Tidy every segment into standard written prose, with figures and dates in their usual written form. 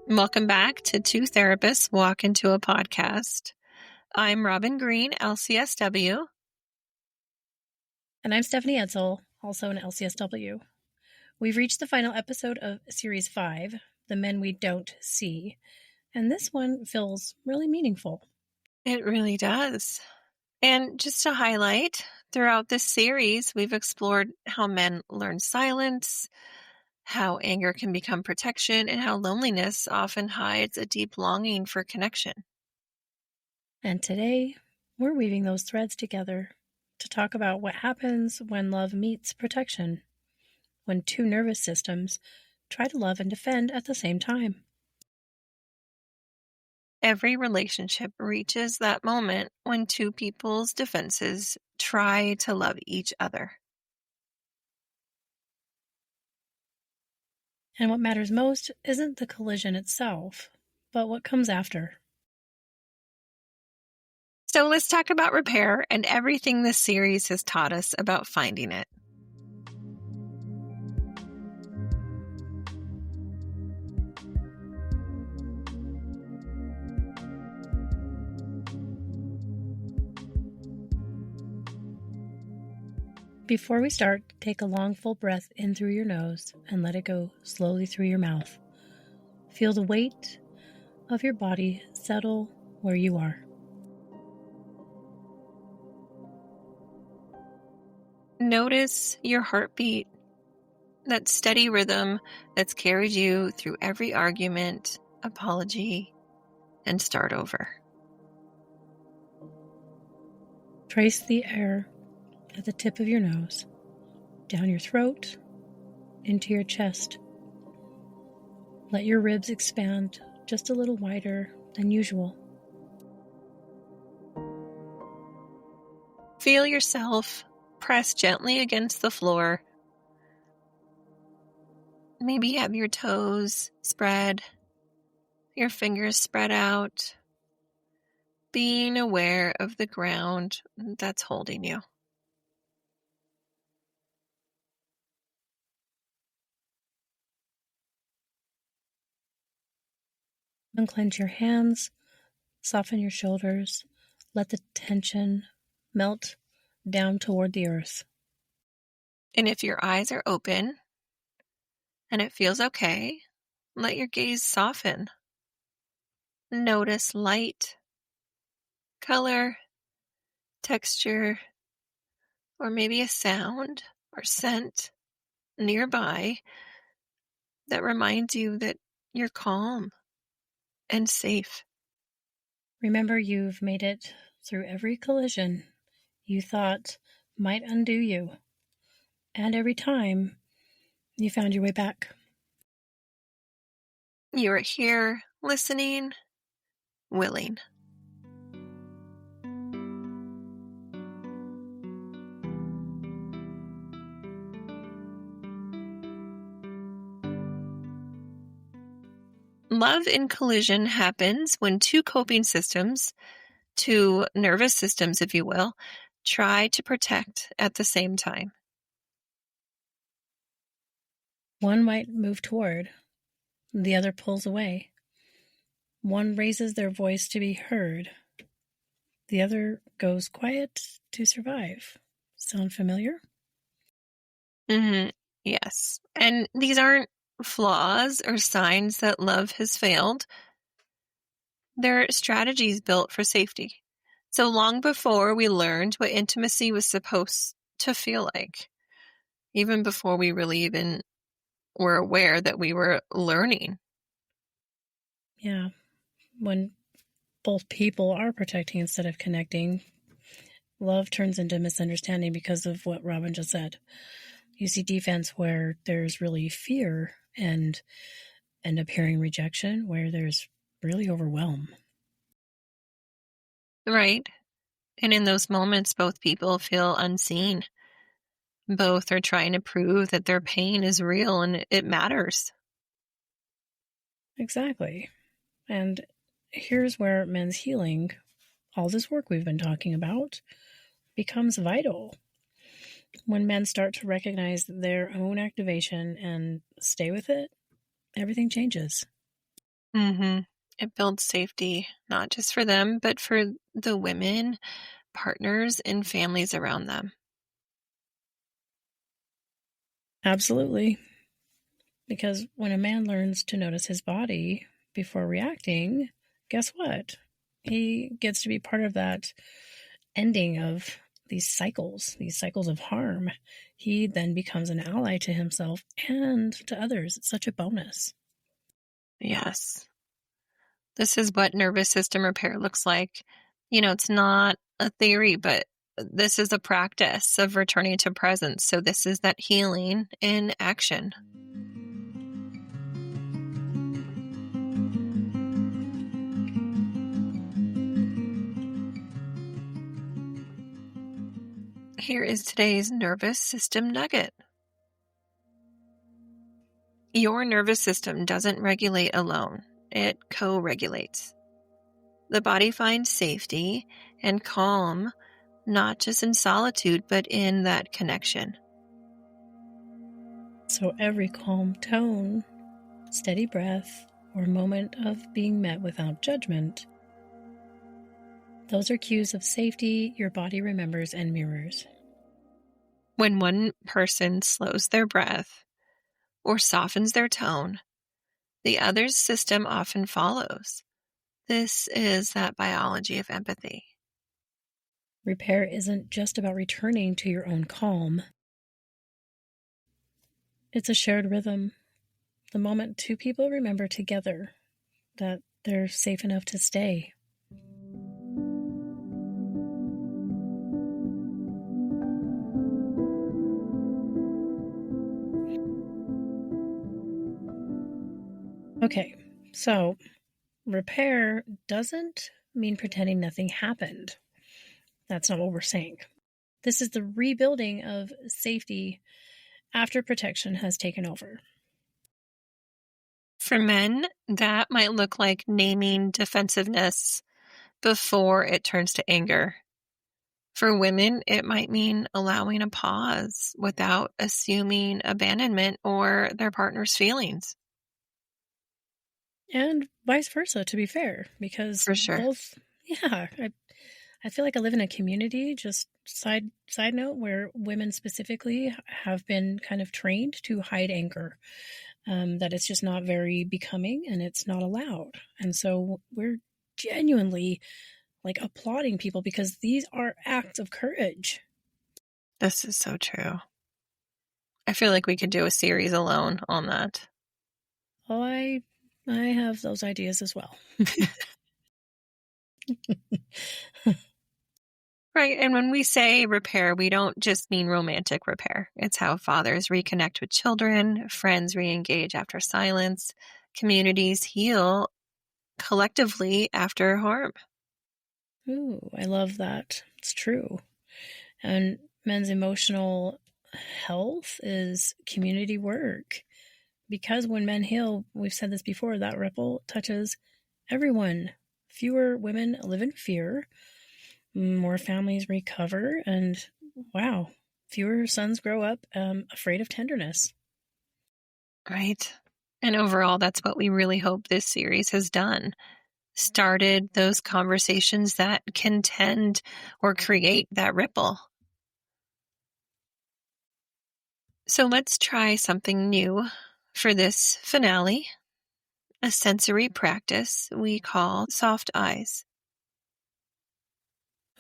Welcome back to Two Therapists Walk Into a Podcast. I'm Robin Green, LCSW. And I'm Stephanie Edsall, also an LCSW. We've reached the final episode of Series 5, The Men We Don't See, and this one feels really meaningful. It really does. And just to highlight, throughout this series, we've explored how men learn silence, how anger can become protection, and how loneliness often hides a deep longing for connection. And today, we're weaving those threads together to talk about what happens when love meets protection, when two nervous systems try to love and defend at the same time. Every relationship reaches that moment when two people's defenses try to love each other. And what matters most isn't the collision itself, but what comes after. So let's talk about repair and everything this series has taught us about finding it. Before we start, take a long, full breath in through your nose and let it go slowly through your mouth. Feel the weight of your body settle where you are. Notice your heartbeat, that steady rhythm that's carried you through every argument, apology, and start over. Trace the air at the tip of your nose, down your throat, into your chest. Let your ribs expand just a little wider than usual. Feel yourself press gently against the floor. Maybe have your toes spread, your fingers spread out, being aware of the ground that's holding you. Unclench your hands, soften your shoulders, let the tension melt down toward the earth. And if your eyes are open and it feels okay, let your gaze soften. Notice light, color, texture, or maybe a sound or scent nearby that reminds you that you're calm and safe. Remember, you've made it through every collision you thought might undo you, and every time you found your way back. You are here, listening, willing. Love in collision happens when two coping systems, two nervous systems, if you will, try to protect at the same time. One might move toward, the other pulls away. One raises their voice to be heard, the other goes quiet to survive. Sound familiar? Yes. And these aren't flaws or signs that love has failed. They're strategies built for safety. So long before we learned what intimacy was supposed to feel like, even before we really even were aware that we were learning. Yeah. When both people are protecting instead of connecting, love turns into misunderstanding because of what Robin just said. You see defense where there's really fear, and end up hearing rejection where there's really overwhelm. Right. And in those moments, both people feel unseen. Both are trying to prove that their pain is real and it matters. Exactly. And here's where men's healing, all this work we've been talking about, becomes vital. When men start to recognize their own activation and stay with it, everything changes. It builds safety, not just for them, but for the women, partners, and families around them. Absolutely. Because when a man learns to notice his body before reacting, guess what? He gets to be part of that ending of these cycles of harm. He then becomes an ally to himself and to others. It's such a bonus. Yes. This is what nervous system repair looks like. It's not a theory, but this is a practice of returning to presence. So this is that healing in action. Here is today's nervous system nugget. Your nervous system doesn't regulate alone. It co-regulates. The body finds safety and calm, not just in solitude, but in that connection. So every calm tone, steady breath, or moment of being met without judgment, those are cues of safety your body remembers and mirrors. When one person slows their breath or softens their tone, the other's system often follows. This is that biology of empathy. Repair isn't just about returning to your own calm. It's a shared rhythm. The moment two people remember together that they're safe enough to stay. Okay, so repair doesn't mean pretending nothing happened. That's not what we're saying. This is the rebuilding of safety after protection has taken over. For men, that might look like naming defensiveness before it turns to anger. For women, it might mean allowing a pause without assuming abandonment or their partner's feelings. And vice versa, to be fair, because For sure. both, yeah, I feel like I live in a community, just side note, where women specifically have been kind of trained to hide anger, that it's just not very becoming and it's not allowed. And so we're genuinely like applauding people because these are acts of courage. This is so true. I feel like we could do a series alone on that. Oh, I have those ideas as well. Right. And when we say repair, we don't just mean romantic repair. It's how fathers reconnect with children, friends re-engage after silence, communities heal collectively after harm. Ooh, I love that. It's true. And men's emotional health is community work. Because when men heal, we've said this before, that ripple touches everyone. Fewer women live in fear, more families recover, and wow, fewer sons grow up afraid of tenderness. Right. And overall, that's what we really hope this series has done. Started those conversations that can tend or create that ripple. So let's try something new for this finale, a sensory practice we call soft eyes.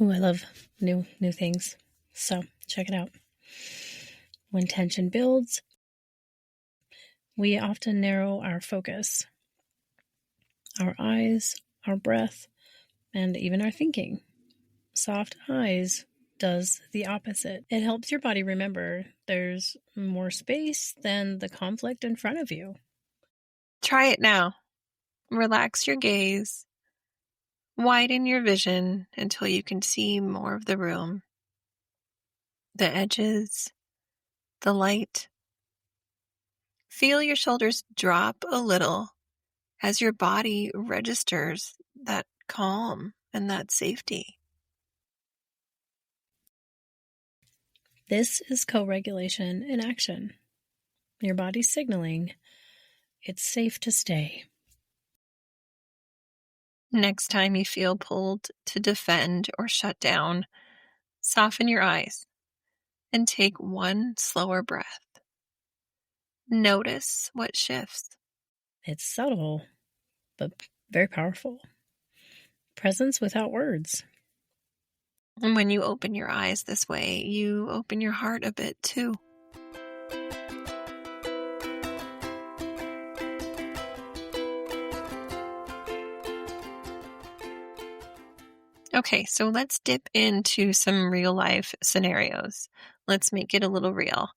Ooh, I love new things. So check it out. When tension builds, we often narrow our focus, our eyes, our breath, and even our thinking. Soft eyes does the opposite. It helps your body remember there's more space than the conflict in front of you. Try it now. Relax your gaze. Widen your vision until you can see more of the room, the edges, the light. Feel your shoulders drop a little as your body registers that calm and that safety. This is co-regulation in action. Your body's signaling it's safe to stay. Next time you feel pulled to defend or shut down, soften your eyes and take one slower breath. Notice what shifts. It's subtle, but very powerful. Presence without words. And when you open your eyes this way, you open your heart a bit too. Okay, so let's dip into some real life scenarios. Let's make it a little real.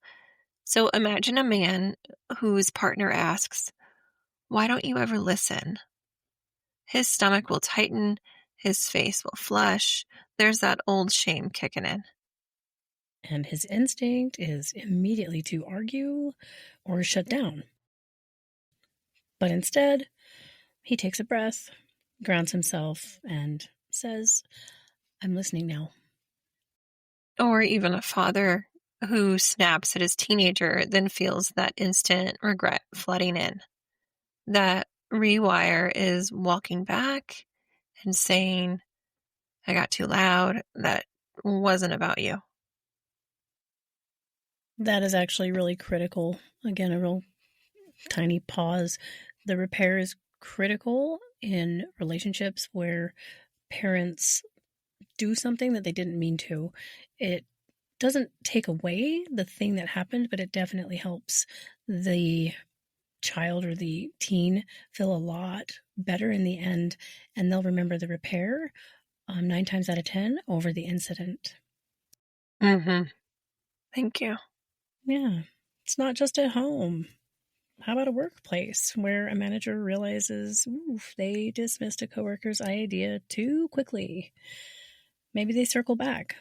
So imagine a man whose partner asks, "Why don't you ever listen?" His stomach will tighten, his face will flush. There's that old shame kicking in. And his instinct is immediately to argue or shut down. But instead, he takes a breath, grounds himself, and says, I'm listening now. Or even a father who snaps at his teenager, then feels that instant regret flooding in. That rewire is walking back and saying, I got too loud. That wasn't about you. That is actually really critical. Again, a real tiny pause. The repair is critical in relationships where parents do something that they didn't mean to. It doesn't take away the thing that happened, but it definitely helps the child or the teen feel a lot better in the end, and they'll remember the repair 9 times out of 10 over the incident. Mm-hmm. Thank you. Yeah, it's not just at home. How about a workplace where a manager realizes they dismissed a coworker's idea too quickly? Maybe they circle back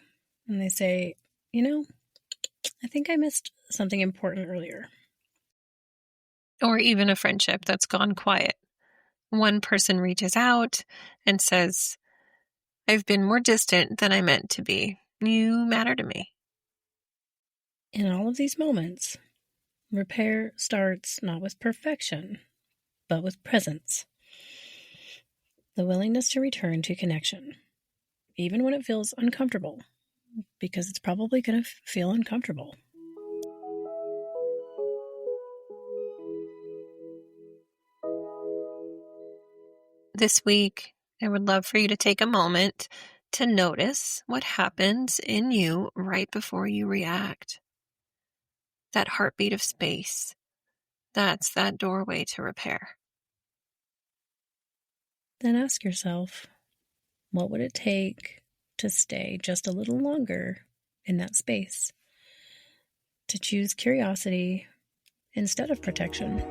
and they say, I think I missed something important earlier. Or even a friendship that's gone quiet. One person reaches out and says, I've been more distant than I meant to be. You matter to me. In all of these moments, repair starts not with perfection, but with presence. The willingness to return to connection, even when it feels uncomfortable, because it's probably going to feel uncomfortable. This week, I would love for you to take a moment to notice what happens in you right before you react. That heartbeat of space, that's that doorway to repair. Then ask yourself, what would it take to stay just a little longer in that space? To choose curiosity instead of protection.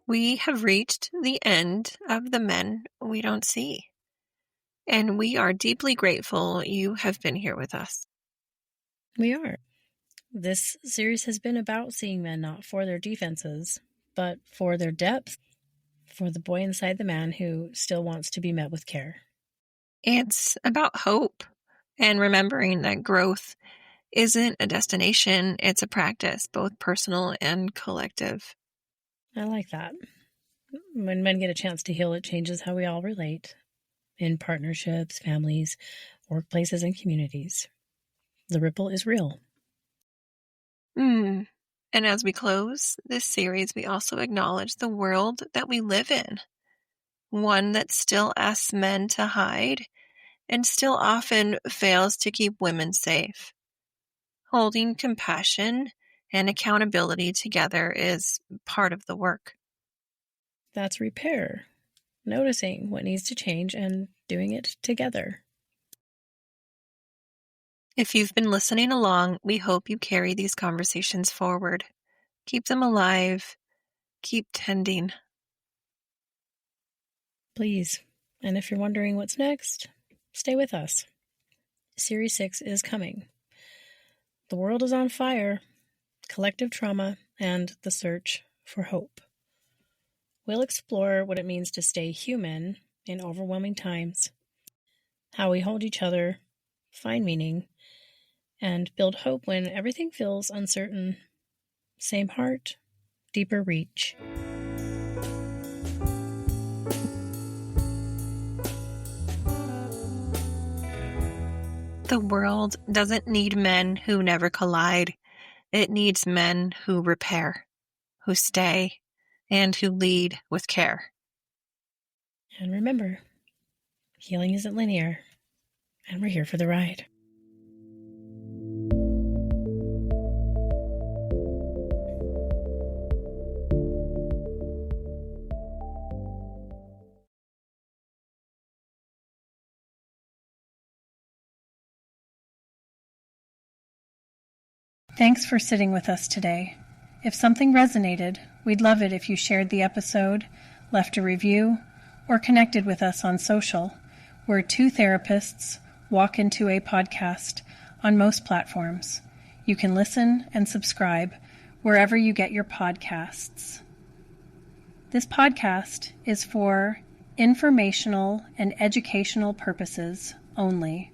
We have reached the end of the men we don't see. And we are deeply grateful you have been here with us. We are. This series has been about seeing men not for their defenses, but for their depth, for the boy inside the man who still wants to be met with care. It's about hope and remembering that growth isn't a destination, it's a practice, both personal and collective. I like that. When men get a chance to heal, it changes how we all relate in partnerships, families, workplaces, and communities. The ripple is real. And as we close this series, we also acknowledge the world that we live in, one that still asks men to hide and still often fails to keep women safe. Holding compassion and accountability together is part of the work. That's repair, noticing what needs to change and doing it together. If you've been listening along, we hope you carry these conversations forward. Keep them alive. Keep tending. Please. And if you're wondering what's next, stay with us. Series 6 is coming. The world is on fire, collective trauma, and the search for hope. We'll explore what it means to stay human in overwhelming times, how we hold each other, find meaning, and build hope when everything feels uncertain. Same heart, deeper reach. The world doesn't need men who never collide. It needs men who repair, who stay, and who lead with care. And remember, healing isn't linear, and we're here for the ride. Thanks for sitting with us today. If something resonated, we'd love it if you shared the episode, left a review, or connected with us on social. We're two therapists walk into a podcast on most platforms. You can listen and subscribe wherever you get your podcasts. This podcast is for informational and educational purposes only.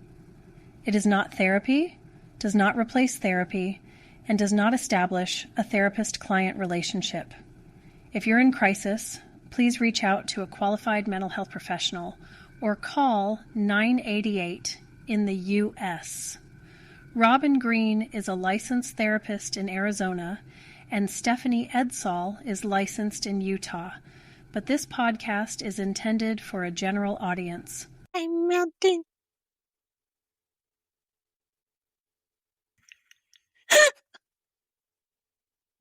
It is not therapy, does not replace therapy, and does not establish a therapist-client relationship. If you're in crisis, please reach out to a qualified mental health professional or call 988 in the U.S. Robin Green is a licensed therapist in Arizona, and Stephanie Edsall is licensed in Utah. But this podcast is intended for a general audience. I'm melting.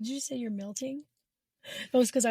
Did you say you're melting? Oh, it's because I was